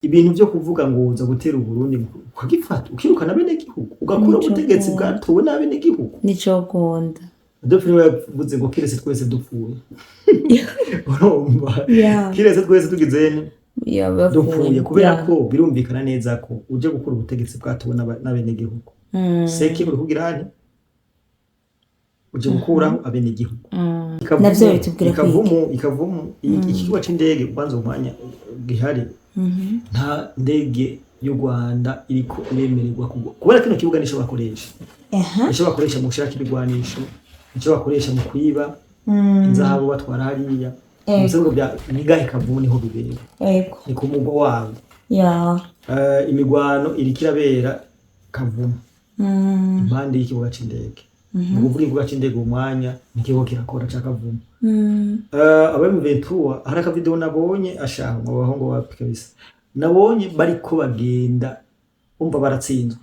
ibintu byo kuvuga ngo uza gutera Uburundi ukagifata ukirukana bene gihugu ugakura ubutegetsi bwatowe n'abene gihugu nico gonda Dufite yavuze ngo kirese twese dupfuye urumva kirese twese tugizene dupfuye kubera ko birumvikana neza ko uje gukura ubutegetsi bwatowe n'abene gihugu seki uri kugirane uje gukuraho abene gihugu navyo bitubwira ikavumu ikigo c'indege kwanza umwanya gihari nta ndege y'u Rwanda iriko iremererwa kubera kino kibuga nisho bakoresha nisho bakoresha mu gushaka ibigwanisho nisho bakoresha mu kwiba inzahabu batwara hariya umusengo bya nigahe kavumu niho bibera ni ku mugo wabo imigwano irikirabera kavumu impande y'ikibuga c'indege uvuga ikibuga c'indege umwanya nikigo kirakora cakavumu abami Ventura hari aka video nabonye ashaka mu bahongo wapi kabisa nabonye bariko bagenda umva baratsinzwe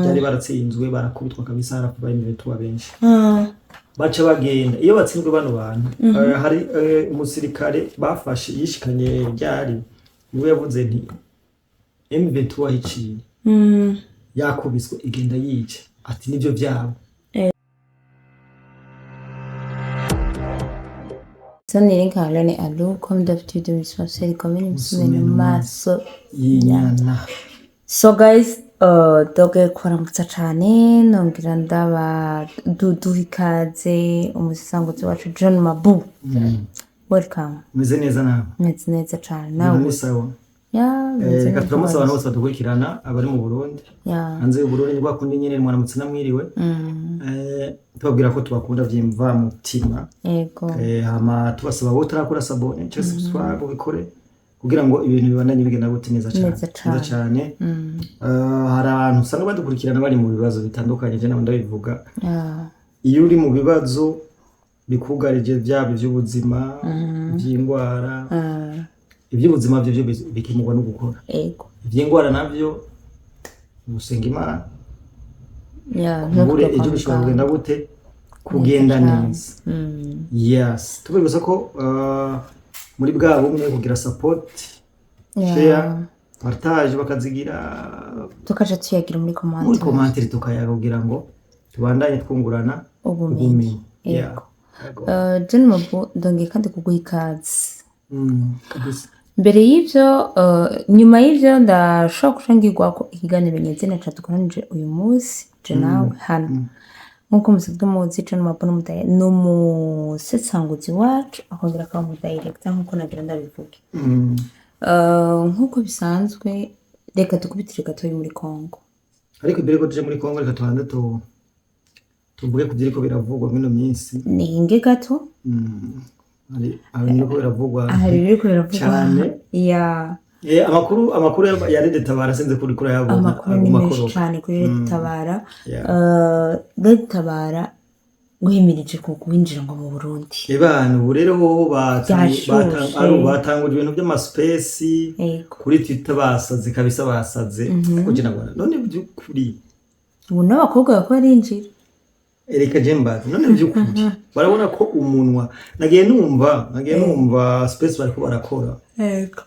byari baratsinzwe barakubitwa kabisa harafu abami Ventura benshi baca bagenda iyo batsinzwe bano bantu hari umusirikare bafashe yishikanye ryari niwe yavuze nti M23 hiciye yakubiswe igenda yice ati nivyo byabo Sonnerin Carlone Allo comme d'habitude responsable comme une semaine maso yinyana so guys doge kwaramutsa cyane nongira ndaba duduhikaze umusangozi wacu John Mabu welcome meze neza nawe meze neza cyane nawe sawa meze katuramusa abantu bose badukurikirana abari mu Burundi hanze y'u Burundi rwakundi nyene mwaramutse namwiriwe tubabwira ko tubakunda vyimva mu mutima yego hama tubasaba bo tarakora sabone cyo subscribe bikore kugira ngo ibintu bibandanye bigenda gute neza cyane hari abantu usanga badukurikirana bari mu bibazo bitandukanye je nabandi bivuga iyo uri mu bibazo bikugarije byabo by'ubuzima by'indwara iby'ubuzima byo bikimugwa no gukora yego iby'indwara navyo gusenga Imana ngure ejo bishobora kugenda gute kugenda neza yes tubibuza ko muri bwa bumwe kugira support share partage bakazigira tukaje tuyagira muri commentaire tukayagira ngo tubandanye twungurana ubumenyi yego John Mabu ndonge kandi kuguha ikaze kabisa mbere y'ivyo nyuma y'ivyo ndashaka kushangirwa ko ikiganiro nyezina catukoranije uyu munsi je nawe hano nkuko musanzwe muzi John Mabu n'umusetsanguzi wacu akongera akaba mu director nkuko nagira ndabivuge nkuko bisanzwe reka tukubitire gatoyi muri Kongo ariko mbere ko tuje muri Kongo reka tubanze tuvuge kubyiriko biravugwa mino minsi ni inge gato abintu ko biravugwa cyane amakuru ya Red Tabara sinze kuri yabona amakuru ni menshi cyane kuri Red Tabara Red Tabara guhimirije ko kwinjira ngo mu Burundi ebana ubu rero ho batanguje ibintu by'amaspace kuri Twitter basaze kabisa basaze kugira ngo none byukuri ubu n'abakobwa bako barinjira Erika Jembazi none byukuri barabona ko umunwa nagiye numva space bariko barakora yego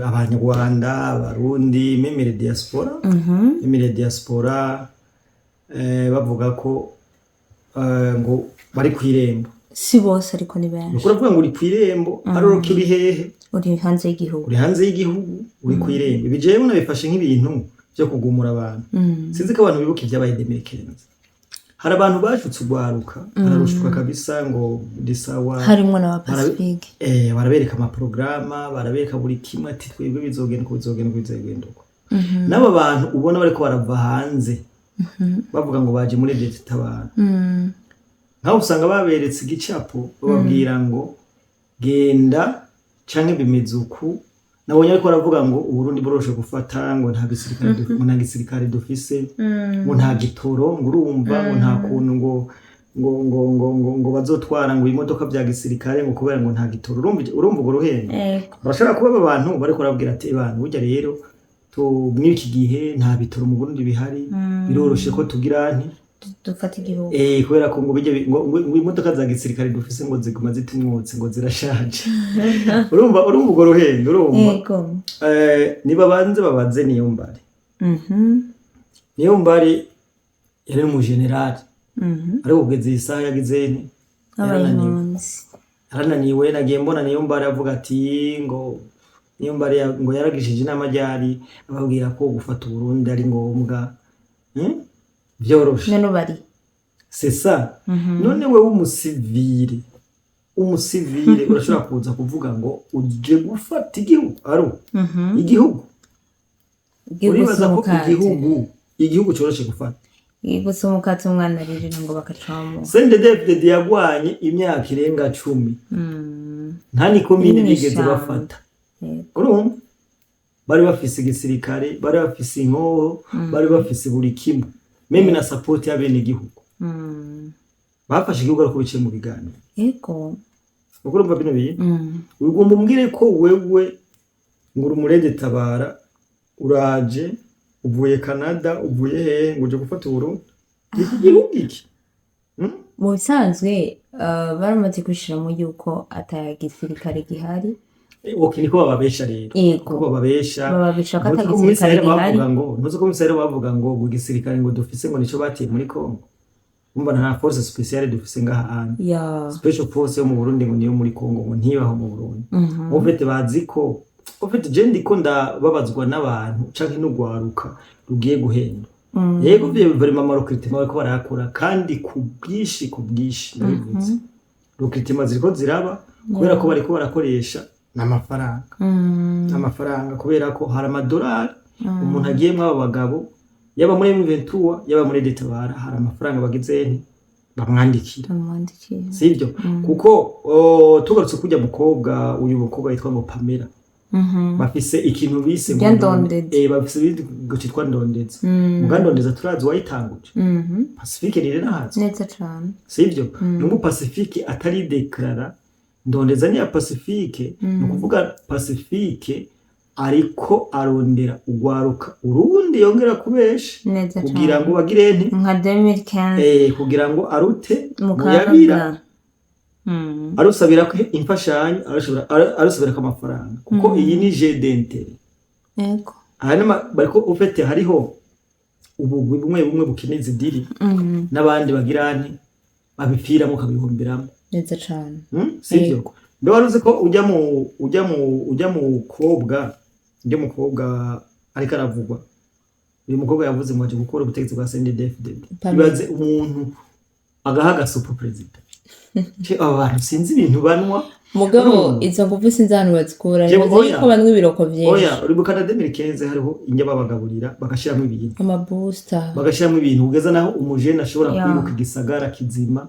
abanyarwanda abarundi memere diaspora bavuga ko ngo bari kwirembo si bose ariko ni benshi ukuravuga ngo uri kwirembo aroro kiri hehe uri hanze y'igihugu uri kwirembo bijewe nabifashe nk'ibintu byo kugumura abantu sinzi ko abantu bibuka ibyabaye demekenza hari abantu bashutse ugwaruka bararushuka kabisa ngo disawa harimo na Pacifique barabereka ama programa barabereka buri kimwe ati twebwe bizogenda uko nabo bantu ubona bariko barava hanze bavuga ngo baje muri Red Tabara nkaho usanga baberetse igicapo bababwira ngo genda canke bimezuku nabonye ariko baravuga ngo Uburundi boroshe gufata ngo nta gisirikare dufise ngo nta gitoro ngo urumva ngo nta kuntu ngo bazotwara ngo imodoka bya gisirikare ngo kubera ngo nta gitoro urumva ngo ruhende barashaka kuba abantu bariko barabwira ati abantu burya rero to mwiki gihe nta bitoro mu Burundi bihari biroroshe ko tugira nti dufata igihugu kubera ko ngo bijye ngo imodoka za gisirikare dufise ngo ziguma zitumwotse ngo zirashaje urumva urwo ruhendo urumva yego niba banze babaze Niyombare yari mu general ari kugeza isaha yagize yarananiwe nagiye mbona Niyombare avuga ati ngo Niyombare ngo yaragishije inama ryari ababwira ko gufata Burundi ari ngombwa byoroshe none bari c'est ça none we umusivile urashobora kuza kuvuga ngo uje gufata igihugu igihugu uribaza ko igihugu cyoroshe gufata gusa umukatsi umwana aririra ngo bakacamo CNDD-FDD yagwanye imyaka irenga 10 nta ni komine bigeze bafata urumva bari bafise igisirikare bari bafise inkoho bari bafise buri kimwe meme na support y'abene igihugu bafashe igihugu ariko biciye mu biganiro yego urumva bino biye ugomba umbwire ko wewe nguru murede tabara uraje uvuye Canada uvuye hehe ngo uje gufata Burundi iki gihugu iki mu bisanzwe baramaze kwishiramo yuko atagisirikare gihari niko bababesha rero ko bababesha ko atagisirikare gihari ntuzi ko umusare bavuga ngo igisirikare ngo dufise ngo nico batiye muri Congo umva nta force spéciale dufise ngaha special force yo mu Burundi ngo niyo muri Congo ngo ntibaho mu Burundi ofete bazi ko ofete je ndiko ndababazwa n'abantu canke n'ugwaruka rugiye guhenda yego byo vraiment marokritima bariko barakora kandi ku bwishi ndabivuze rokritima ziriko ziraba kubera ko bariko barakoresha n'amafaranga kubera ko hari amadolari umuntu agiyemwe aba bagabo yaba muri M23 yaba muri Detabara hari amafaranga bagize bamwandikira sivyo kuko tugarutse kujya mukobwa uyu mukobwa yitwa ngo Pamela bafise ikintu bise bafise gutitwa ndondeza mugandondeza turazi wayitanguje Pacifique rire nahazi neza cyane sivyo n'ubu Pacifique atari declara ndondeza ni ya Pacifique no kuvuga Pacifique ariko arondera ugwaruka urundi yongera kubesha kugira ngo bagire nka 2015 kugira ngo arute muyabira arusabira ko imfashanyo arusabira ko amafaranga kuko iyi ni jedente yego hanyuma bariko ufete hariho ubugwi bumwe bukeneze diri n'abandi bagirane babipfira mu kabihumbiramo neza cyane sivyo mbe waruze ko ujya mu mukobwa ariko aravugwa uyu mukobwa yavuze ngo aje gukora ubutegetsi bwa CNDD-FDD ibaze umuntu agahaga super president abantu sinzi ibintu banwa mugabo izo nguvu sinzi hano bazikura ko banwa ibiroko vyinshi uri mu Canada 2015 hariho inge babagaburira bagashiramo ibintu amabooster bagashiramo ibintu ugeza naho umujene ashobora kwiruka igisagara kizima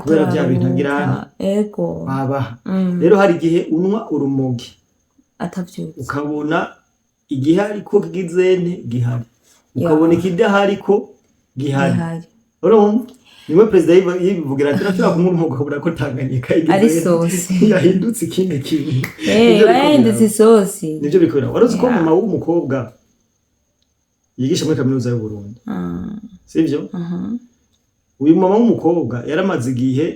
kubera bya bintu agirana ego baba rero hari igihe unwa urumogi atavyutse ukabona igihe ariko kigizene gihari ukabona ikidahari ko gihari urumva nimwe president yivugira ati nashobora kumurumuka kubura ko Tanganyika ari sosi yahindutse ikindi kintu yahindutse sosi nivyo bikorera waruzi ko mama w'umukobwa yigisha muri kaminuza y'u Burundi sivyo uyu mama w'umukobwa yaramaze igihe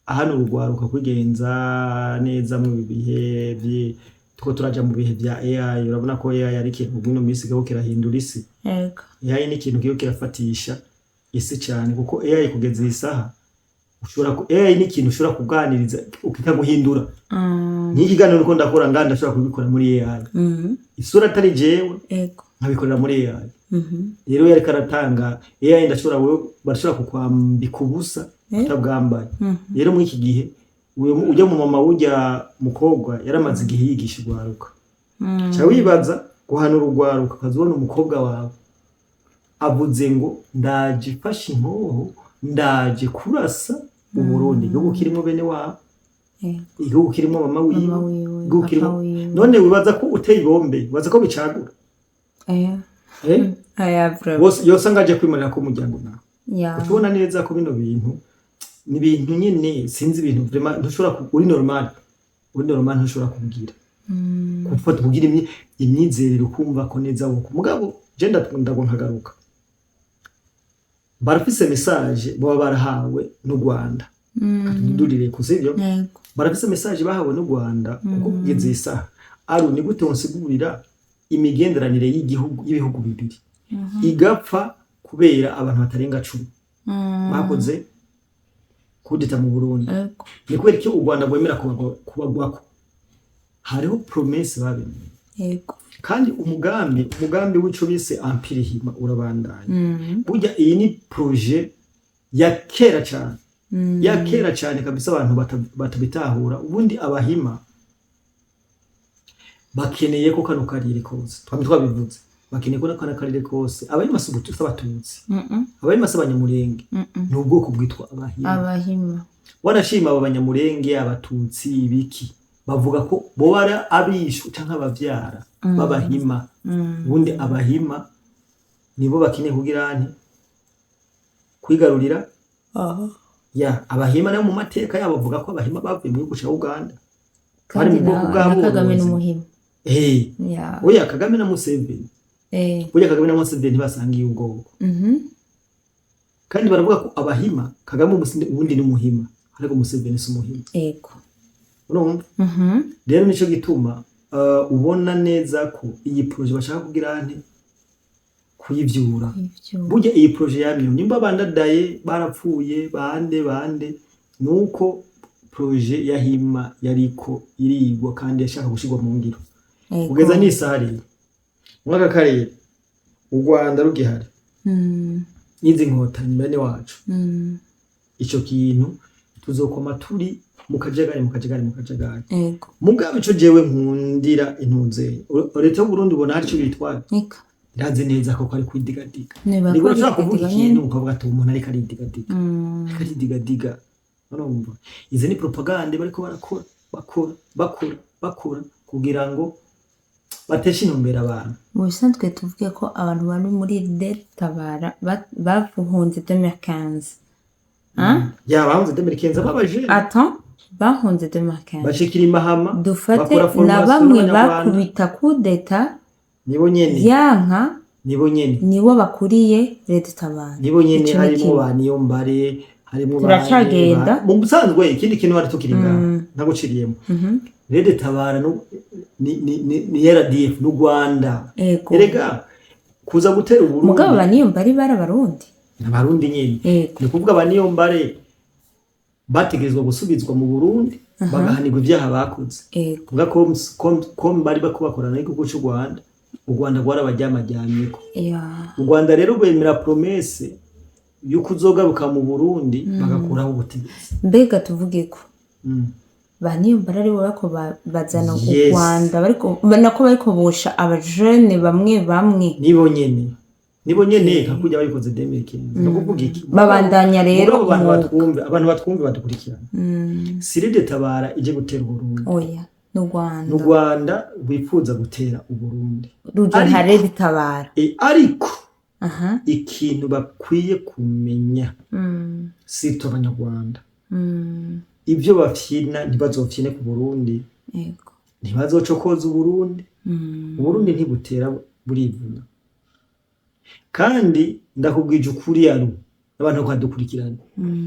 ahana urugwaruka kwigenza neza mu bihe bye tuko turaja mu bihe bya AI urabona ko AI ari ikintu bino misi gaho kirahindura isi yego AI ni ikintu kiyo kirafatisha isi cyane kuko AI kugeza isaha AI ni ikintu ushobora kuganiriza ukitaguhindura n'ikiganiro uko ndakora nganda ashobora kubikora muri AI isura atari jewe yego nkabikorera muri AI rero yari karatanga AI ndashobora wewe barashobora kukwambika ubusa utabwambaye rero muri iki gihe ujya mu mama ujya mukobwa yaramaze igihe yigisha urwaruka cya wibaza guhanura urwaruka kazubona umukobwa wawe avuze ngo ndaje fasha inkoho ndaje kurasa Uburundi igihugu kirimo bene wabo igihugu kirimo mama wiwe igihugu kirimo none wibaza ko uteye ibombe wibaza ko bicagura bose yose ngaje kwimarira ko umuryango nawe utubona neza ko bino bintu ni ibintu nyine sinzi ibintu vraiment ntushobora uri normal ntushobora kubwira gufata kugira imyizerere ukumva ko neza wo mugabo je ndakunda ngo nkagaruka barafise message baba barahawe n'u Rwanda katududurire kusivyo yego barafise message bahawe n'u Rwanda kuko kugeza isaha ari ni gute onsigurira imigenderanire y'ibihugu bibiri igapfa kubera abantu batarenga 10 bakoze kudita mu Burundi ni kubera ko u Rwanda rwemera kubagwako hariho promesse babemeye yego kandi umugambi w'ico bise Empire Hima urabandanya burya iyi ni projet ya kera cyane kabisa abantu batabitahura ubundi abahima bakeneye ko kano karire kose twabivuze bakeneye ko kano karire kose abahima subutu abatutsi abahima abanyamurenge ni ubwoko bwitwa abahima wanashima aba banyamurenge abatutsi ibiki bavuga ko bo bara abishu canka abavyara babahima ubundi abahima nibo bakeneye kugira nti kwigarurira ya abahima no mu mateka yabo bavuga ko abahima bavuye mu gihugu cya Uganda kandi mu bwoko bwabo Kagame n'umuhima oya Kagame na Museveni oya Kagame na Museveni basangiye ubwoko kandi baravuga ko abahima Kagame ubundi n'umuhima ariko Museveni si umuhima yego urumva rero nico gituma ubona neza ko iyi projet bashaka kugira nti kuyivyura burya iyi projet yamyo nimba bandadaye barapfuye bande nuko projet yahima yariko irigwa kandi yashaka gushirwa mu ngiro kugeza n'isari mwaka karere u Rwanda rugihari n'izi nkotanyi bene wacu ico kintu tuzokoma turi mu kajagari mugabe ico jewe nkundira intunze leta y'u Burundi ubona hari ico bitwara ndazi neza ko ari kwidigadiga niko ushaka kuvuga ikintu ukavuga ati umuntu ariko aridigadiga urumva izi ni propaganda bariko bakora kugira ngo bateshe intumbero abantu mu bisanzwe tuvuge ko abantu bari muri Tabara bavuhunze 2015 ya bahunze 2015 babaje bahunze 2015 bashikira imahama dufate na bamwe bakubita kudeta nibo nyene yanka nibo bakuriye Leta Tabara nibo nyene harimo baniyo mbare harimo turacagenda mu busanzwe ikindi kintu bari tukiringa naguciriyemo Leta Tabara ni RDF n'u Rwanda erega kuza gutera Burundi mugabo baniyo mbare barabarundi n'abarundi nyene ni kuvuga baniyo mbare bategerezwa gusubizwa mu Burundi bagahanirwa ibyaha bakoze kuvuga ko bari bakubakorana n'igihugu cy'u Rwanda u Rwanda rwarabajyamajyamyeko u Rwanda rero rwemera promesse yuko uzogaruka mu Burundi bagakuraho ubutegetsi mbega tuvuge ko baniyo barari bako bazana u Rwanda bariko bosha abajene bamwe nibo nyene kakujya babikoze 2015 no kuvuga iki babandanya rero abantu batwumve badukurikirana Leta Tabara ije gutera Burundi oya n'u Rwanda wifuza gutera u Burundi ruje nka Leta Tabara ariko ikintu bakwiye kumenya sito abanyarwanda ibyo bafyina ntibazofyine ku Burundi ntibazocokoza u Burundi ntibutera burivuna kandi ndakubwije ukuri yaro abantu kwadukurikirana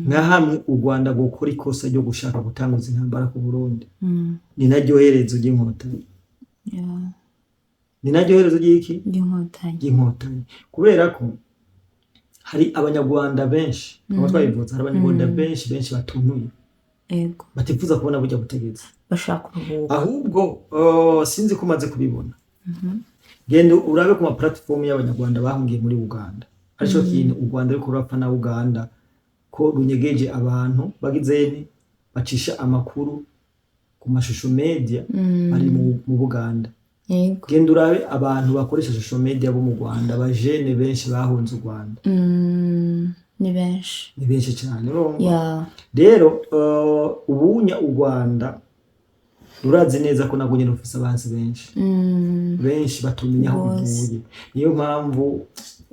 nka hamwe u Rwanda gukora ikosa ryo gushaka gutanguza intambara ku Burundi ni naryo herezo ry'inkotanyi ni naryo herezo ry'inkotanyi kubera ko hari abanyarwanda benshi abo twabivuze hari abanyarwanda benshi batunuye batifuza kubona burya butegetsi bashaka uruhuko ahubwo sinzi ko umaze kubibona genda urabe ku ma platform y'abanyarwanda bahungiye muri Uganda arico kintu u Rwanda ariko rurapfa na Uganda ko runyegeje abantu bagizeni bacisha amakuru ku mashusho media bari mu Buganda genda urabe abantu bakoresha social media bo mu Rwanda bajene benshi bahunze u Rwanda ni benshi cyane rero ubunya u Rwanda rurazi neza ko nagunye rufise abansi benshi batumenya aho bivuye niyo mpamvu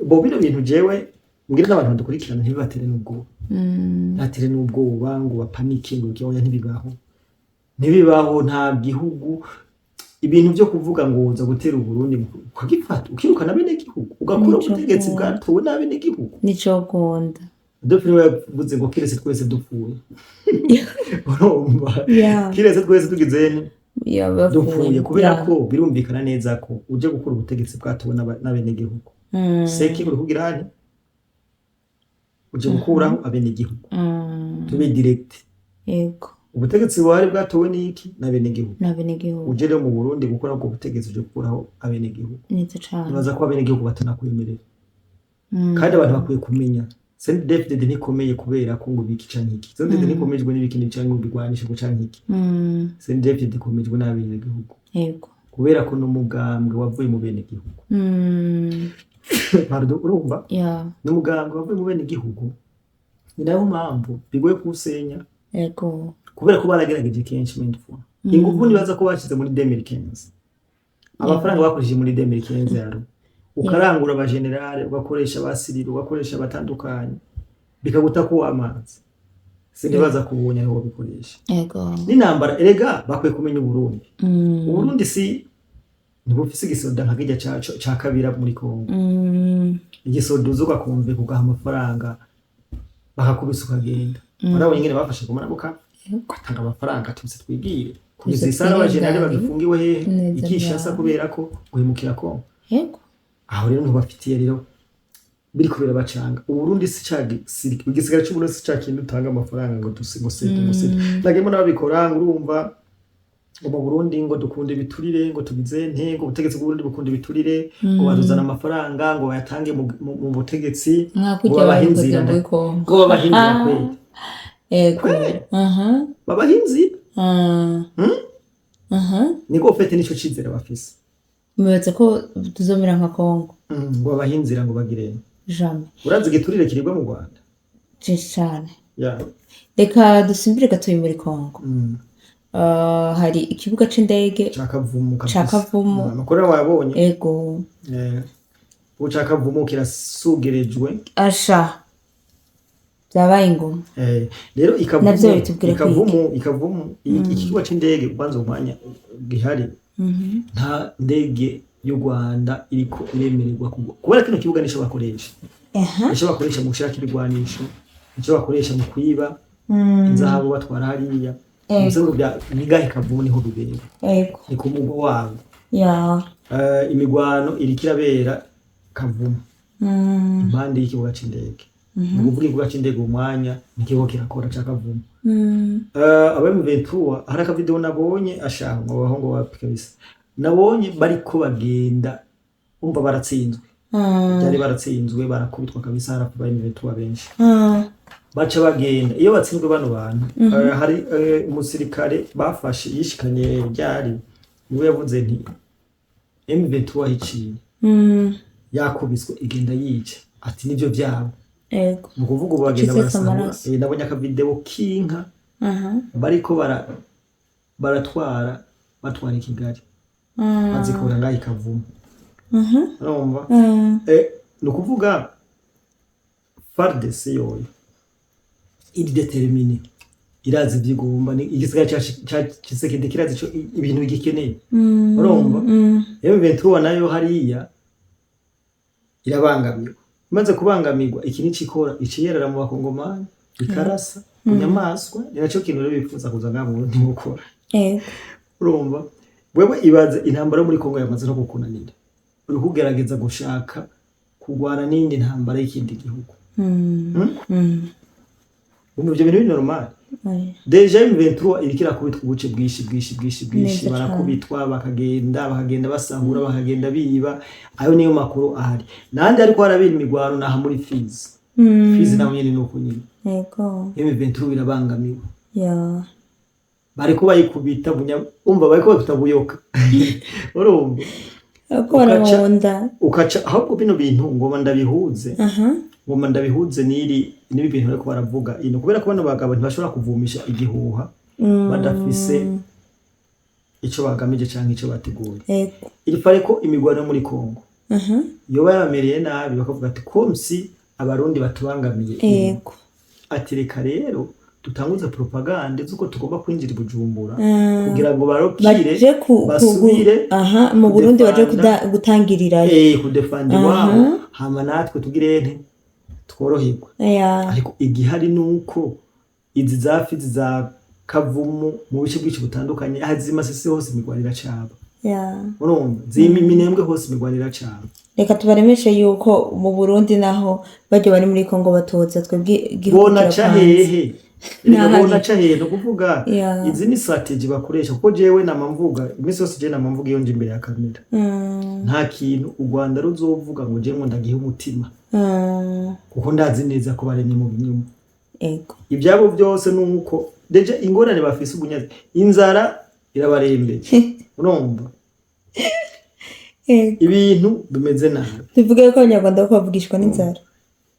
bo bino bintu jewe ngira n'abantu badukurikirana ntibibatere n'ubwoba ngo bapanike ngo cyonya ntibibaho nta gihugu ibintu byo kuvuga ngo uza gutera Uburundi ukagifata ukirukana bene gihugu ugakura ubutegetsi bwatowe n'abene gihugu nico gunda Adolphe niwe yavuze ngo kiretse twese dupfuye urumva yeah kiretse twese tugizene yeah dupfuye kubera ko birumvikana neza ko uje gukora ubutegetsi bwatowe n'abene gihugu seki uri kugira hano uje gukuraho abene gihugu tube direct yego ubutegetsi buhari bwatowe n'iki n'abene gihugu uje rero mu Burundi gukora ubwo butegetsi uje gukuraho abene gihugu neza cyane nibaza ko abene gihugu batanakwemerera kandi abantu bakwiye kumenya CNDD-FDD ntikomeye kubera ko ngo biki canke iki CNDD ntikomejwe n'ibikindi canke bigwanisha ko canke iki CNDD-FDD ikomejwe n'abene gihugu yego kubera ko n'umugambwe wavuye mu bene gihugu pardon urumva yeah n'umugambwe wavuye mu bene gihugu ni nayo mpamvu bigoye kusenya yego kubera ko baragerageje kenshi mindful ingufu nibaza ko bashize muri 2015 amafaranga bakoresheje muri 2015 yaro ukarangura aba generale ugakoresha abasiriro ugakoresha abatandukanye bikaguta ko amazi sinibaza kubunya aho bikoresha yego n'intambara erega bakwiye kumenya Uburundi Uburundi si ntibufise igisoda nka kijya ca kabira muri Kongo igisoda uzuka kumve kugaha amafaranga bakakubisa ukagenda barabonye ingene bafashe kumara buka batanga amafaranga tubise twigire kugeza isara aba generale bagifungiwe hehe ikishasa kubera ko guhemukira Kongo yego aho rero ntibafitiye rero biri kubera bacanga Uburundi si cagi igisigara cy'Uburundi si cagi utanga amafaranga ngo dusigosete nagemo nababikora urumva mu Burundi ngo dukunde biturire ngo tugize ntego ubutegetsi bw'Uburundi bukunde biturire ngo bazuzana amafaranga ngo bayatange mu butegetsi ngo babahinzira ngo babahinzira kweli yego babahinzira niko fete nico cizere bafise mubatse ko tuzomera nka Kongo ngo babahinzira ngo bagire jamais urazi giturire kiribwa mu Rwanda cyane yeah reka dusimbire gatoyi muri Kongo hari ikibuga c'indege Cakavumu amakuru wabonye ego Cakavumu kirasugerejwe asha byabaye ingoma rero ikavumu ikibuga c'indege kwanza umwanya gihari nta ndege y'u Rwanda iriko iremererwa kubera kino kibuga nico bakoresha nico bakoresha mu gushaka ibigwanisho nico bakoresha mu kwiba inzahabu batwara hariya Musango bya nigahe Kavumu niho bibera yego ni ku mugo wabo yeah imigwano irikirabera Kavumu impande y'ikibuga c'indege uvuga ikibuga c'indege umwanya nikigo kirakora ca Kavumu abaye mu Ventura hari aka video nabonye ashaka ngo bahongo wapikabisa nabonye bariko bagenda umva baratsinzwe cyari baratsinzwe barakubitwa kabisa harakubaye mu Ventura benshi baca bagenda iyo batsinzwe bano bantu hari umusirikare bafashe yishikanye ryari niwe yavuze nti M23 hiciye yakubiswe igenda yica ati nivyo byabo ego mu kuvuga ubu bagenda barasanga nabonye aka video kinka bariko batwara i Kigali bazikora ngaho Kavumu urumva ni ukuvuga FARDC yoyo iri determine irazi byigomba ni igisigara cya Tshisekedi kirazi cyo ibintu bigikeneye urumva M23 nayo hariya irabangamirwa imaze kubangamirwa iki nicikora iciyerera mu bakongomani ikarasa kunyamaswa ninaco kintu rero bifuza kuza ngabo Burundi gukora urumva wewe ibaze intambara muri Kongo yamaze no kukunanira uri kugerageza gushaka kugwana n'indi ntambara y'ikindi gihugu ibyo bintu ni normal deja M23 irikira kubitwa ubuce bwishi barakubitwa bakagenda basahura bakagenda biba ayo niyo makuru ahari nandi ariko harabira imigwano naha muri Fizi naho nyene nuko nyine yego M23 birabangamiwe bariko bayikubita umva bariko bakutabuyoka urumva ukaca ahubwo bino bintu ngoma ndabihuze ngoma ndabihuze nibi bintu bariko baravuga ino kubera ko bano bagabo ntibashobora kuvumisha igihuha badafise ico bagamije canke ico bateguye iri pare ko imigwano muri Kongo yoba yamereye nabi bakavuga ati komsi abarundi batubangamiye ati reka rero dutanguza propagande z'uko tugomba kwinjira i Bujumbura kugira ngo barokire baje basubire mu Burundi baje gutangirira kudefanda iwabo hama natwe tugire tworoherwa. Ariko igihari nuko izi zafizi za Kavumu mu bice bwinshi butandukanye hazima sisi hose imigwanira caba urumva zimi minembwe hose imigwanira caba. Reka tubaremeshe yuko mu Burundi naho baje bari muri Kongo batoza twebwe bona cahehe bona cahehe no kuvuga izi ni strategy bakoresha kuko jewe namamvuga imisi yose je namamvuga iyo nje imbere ya kamera nta kintu u Rwanda ruzovuga ngo je ngo ndagihe umutima kuko ndazi neza ko baremye mu binyuma ibyabo byose nuko deje ingorane bafise ubunyazi inzara irabarembeje urumva ibintu bimeze nabi tuvuge ko Abanyarwanda ko bavugishwa n'inzara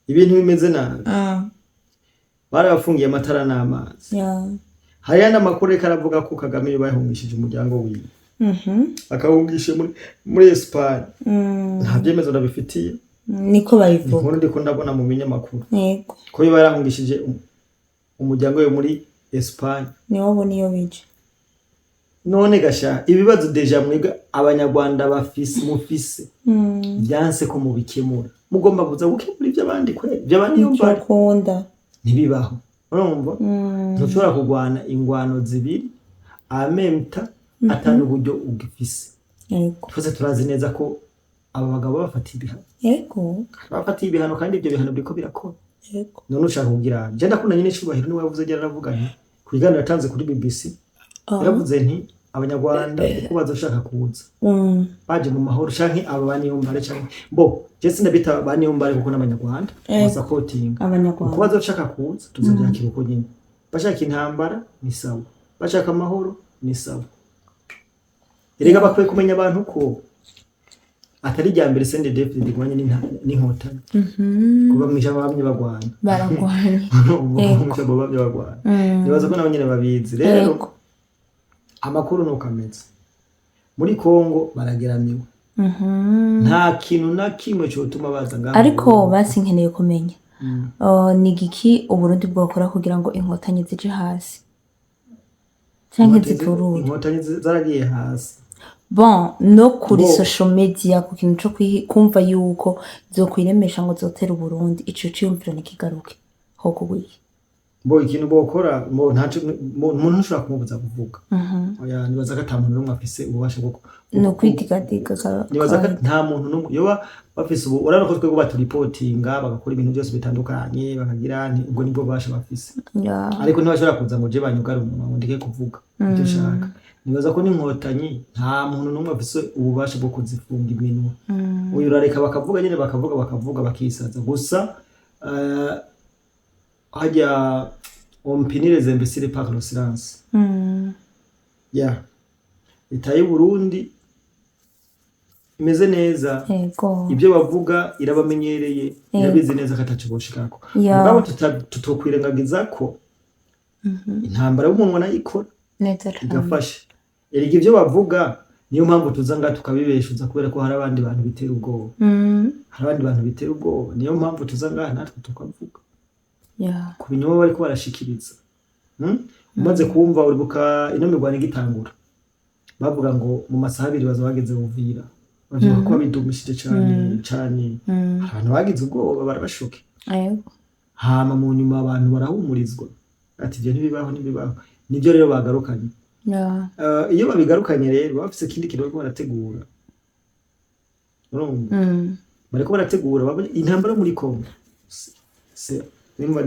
ibintu bimeze nabi barafungiye amatara n'amazi hariya n'amakuru karavuga ko Kagame bayahungishije umuryango wiwe akawungishe muri Espagne nta byemezo ndabifitiye niko bayivuga nkuru ndiko ndabona mu binyamakuru ko barahungishije umuryango we muri Espagne ni wabo niyo bije none gasha ibibazo deja mwiga Abanyarwanda bafise mufise byanse ko mubikemura mugomba kuza gukemura iby'abandi kwe by'abandi yumva kunda ntibibaho urumva ntushobora kugwana ingwano zibiri amemta atanu buryo ugifise twese turazi neza ko aba bagabo bafatiye ibihano bafatiye ibihano kandi ibyo bihano biko birakora none ushaka kugira je ndakunda nyine cyubahiro ni wavuze gera ravuga nti kwigana yatanze kuri BBC yavuze nti Abanyarwanda uko bazoshaka kuza baje mu mahoro canke aba baniyombare canke bo je sinabita baniyombare kuko n'Abanyarwanda supporting uko bazoshaka kuza tuzobyakira uko nyine bashaka intambara ni sawa bashaka amahoro ni sawa erega bakwiye kumenya abantu ko atari rya mbere sende David gwanye n'inkotana kuba mwisha bamwe bagwana baragwana mwisha bamwe bagwana nibaza ko nabanyene babizi rero amakuru nuko ameze muri Kongo barageramiwe nta kintu na kimwe cyo tuma baza ngaho ariko basinkeneye kumenya ni giki Uburundi bwokora kugira ngo inkotanyi zije hasi cyangwa ziturure inkotanyi zaragiye hasi bon no kuri social media ku kintu cyo kumva yuko zokwiremesha ngo zotera Uburundi ico cyumviro nikigaruke ho kubuye bo ikintu bokora mo ntacu umuntu ushobora kumubuza kuvuga oya nibaza ko ata muntu numwe afise ububasha bwo no kwitigatika nibaza ko nta muntu numwe yoba bafise ubu urabona ko twego baturipotinga bagakora ibintu byose bitandukanye bakagira nti ubwo nibwo basha bafise ariko ntibashobora kuza ngo je banyugara umuntu ngo ndike kuvuga icyo shaka nibaza ko n'inkotanyi nta muntu numwe afise ububasha bwo kuzifunga iminwa uyu rareka bakavuga nyine bakavuga bakisaza gusa hajya on punit les imbéciles par le silence leta y'u Burundi imeze neza ibyo bavuga irabamenyereye irabizi neza katacu boshikako mugabo tutokwirengagiza ko intambara y'umuntu nayikora igafasha erega ibyo bavuga niyo mpamvu tuzanga tukabibeshuza kubera ko hari abandi bantu bitera ubwoba niyo mpamvu tuzanga natwe tukavuga ku binyoma bariko barashikiriza umaze kumva uribuka ino mirwano igitangura bavuga ngo mu masaha abiri baza bageze Buvira bavuga ko bidumishije cyane abantu bagize ubwoba barabashoke hama mu nyuma abantu barahumurizwa ati ibyo ntibibaho nibyo rero bagarukanye iyo babigarukanye rero bafise ikindi kintu bariko barategura bariko barategura intambara muri Kongo nimba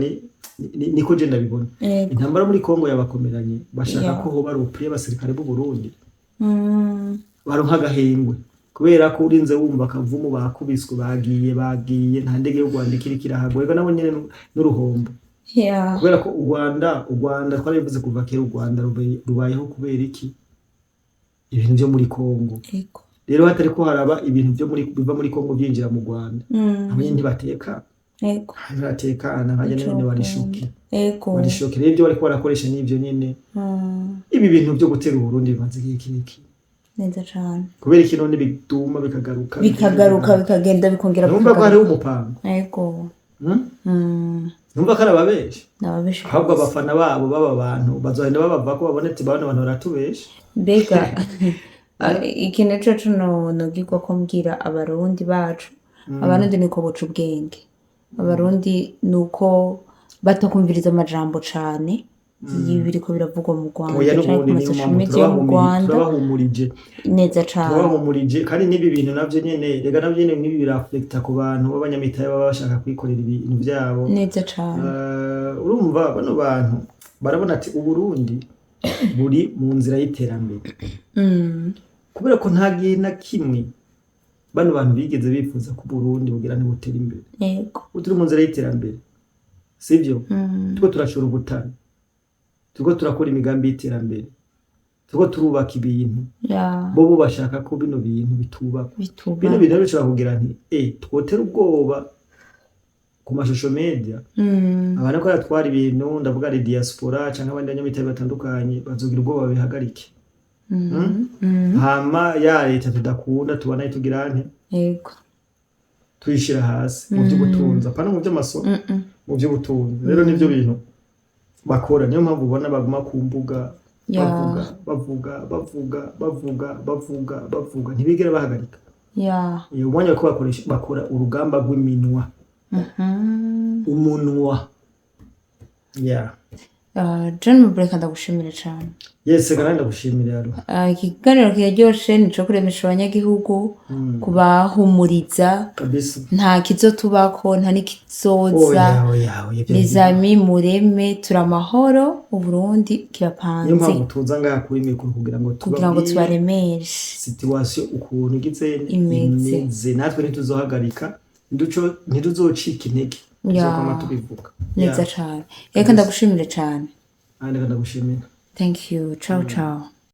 niko je ndabibona intambara muri Kongo yabakomeranye bashaka ko ho barupiye abasirikare b'u Burundi baronka agahengwe kubera ko urinze wumva Kavumu bakubiswe bagiye nta ndege yo Rwanda kirahagwa ego nabo nyene n'uruhombo kubera ko u Rwanda twarabivuze kuva kera u Rwanda rubayeho kubera iki ibintu byo muri Kongo rero hatari ko haraba ibintu byo biva muri Kongo byinjira mu Rwanda abanye ntibateka haratekana nkajya nyine barishoke rero ibyo bariko barakoresha n'ibyo nyine ibi bintu byo gutera u Burundi bimaze iki neza cyane kubera iki none biduma bikagenda bikongera numva ko hariho umupango numva ko arababesha n'ababesha ahubwo abafana babo baba bantu bazohenda babava ko babonetse bano bantu baratubesha mbega ikintu coco nogirwa ko mbwira abarundi bacu abarundi niko boca ubwenge abarundi nuko batakumviriza amajambo cane biriko biravugwa mu Rwanda oya canke ku n'ubundi niyo masocial mpamvu media yo mu Rwanda turabahumurije neza cane turabahumurije kandi n'ibi bintu navyo nyene rega navyo nyene n'ibi biraflecta ku bantu b'abanyamitahe baba bashaka kwikorera ibintu vyabo neza cane urumva bano bantu barabona ati Uburundi buri mu nzira y'iterambere kubera ko nta gihe na kimwe bano bantu bigeze bifuza ko Burundi bugira ntibutera imbere yego turi mu nzira y'iterambere sivyo tuko turashora ubutani tuko turakora imigambi y'iterambere tuko turubaka ibintu bo bashaka ko bino bintu bitubaka bino bintu bishobora kugira nti twotera ubwoba ku mashusho media abantu ko yatwara ibintu ndavuga ari diaspora canke abandi banyamitahe batandukanye bazogira ubwoba bihagarike hama ya leta tudakunda tubona itugira nti yego tuyishira hasi mu by'ubutunzi apana mu by'amasoko mu by'ubutunzi rero nivyo bintu bakora niyo mpamvu ubona baguma ku mbuga bavuga ntibigera bahagarika umwanya ko bakora urugamba rw'iminwa umunwa John Mubreka ndagushimira cane yese kandi ndagushimira ikiganiro kiryoshe nico kuremesha abanyagihugu kubahumuriza kabisa nta kizotubako nta nikizoza nizami mureme turamahoro Uburundi kirapanze niyo mpamvu tuza ngaha kuri mikoro kugira ngo tubaremeshe situation ukuntu imeze natwe ntituzohagarika ntituzocika intege tuzokoma tubivuga neza cane reka ndagushimire cane ndagushimira thank you ciao ciao